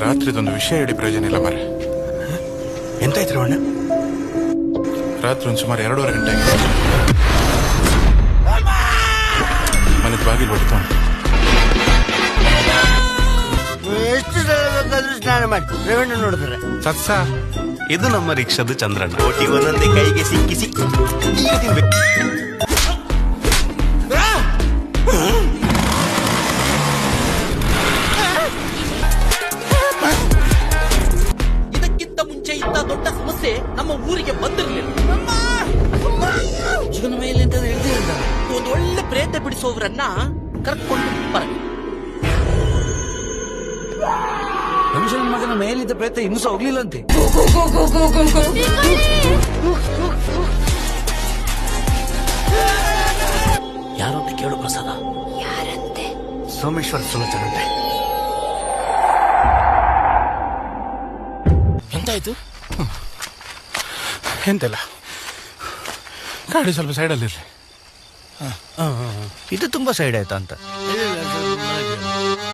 ರಾತ್ರಿದೊಂದು ವಿಷಯ ಹೇಳಿ ಪ್ರಯೋಜನ ಇಲ್ಲ ಮರ. ಎಂತ ಆಯ್ತು ರವಣ್ಣ? ರಾತ್ರಿ ಒಂದು ಸುಮಾರು 2:30 ಗಂಟೆ ಆಗಿದೆ. ಮನೆದ ಬಾಗಿಲು ಹೊಡಿತು. ಎಷ್ಟು ಸಲ ಬೇಕಾದ್ರೂ ಸ್ನಾನ ಮಾಡಿ ರೇವಣ್ಣ ನೋಡಿದ್ರೆ ಸತ್ಸ. ಇದು ನಮ್ಮ ರಿಕ್ಷಾದ ಚಂದ್ರಣ್ಣ. ಓಟಿ ಒಂದೊಂದೇ ಕೈಗೆ ಸಿಕ್ಕಿಸಿ ಈಗ ತಿನ್ಬೇಕು. ಇದಕ್ಕಿಂತ ಮುಂಚೆ ಇಂಥ ದೊಡ್ಡ ಸಮಸ್ಯೆ ನಮ್ಮ ಊರಿಗೆ ಬಂದಿರಲಿಲ್ಲ. ಜೀವನ ಮೇಲೆ ಅಂತ ಹೇಳ್ತಿರಲ್ಲ, ಒಂದು ಒಳ್ಳೆ ಪ್ರೇತ ಬಿಡಿಸೋವ್ರನ್ನ ಕರ್ಕೊಂಡು ಬರ. ಮನುಷ್ಯನ ಮಗನ ಮೇಲಿದ್ದ ಪ್ರೇತ ಇನ್ನೂ ಸಹ ಹೋಗ್ಲಿಲ್ಲಂತೆ. ಯಾರು ಅಂತ ಕೇಳು ಪ್ರಸಾದ. ಯಾರಂತೆ? ಸೋಮೇಶ್ವರ ಸುಲಚನಂತೆ. ಎಂತಾಯ್ತು? ಎಂತೆಲ್ಲ ಗಾಡಿ ಸ್ವಲ್ಪ ಸೈಡಲ್ಲಿರಲಿ. ಇದು ತುಂಬಾ ಸೈಡ್ ಆಯ್ತಾ ಅಂತ. ಇಲ್ಲ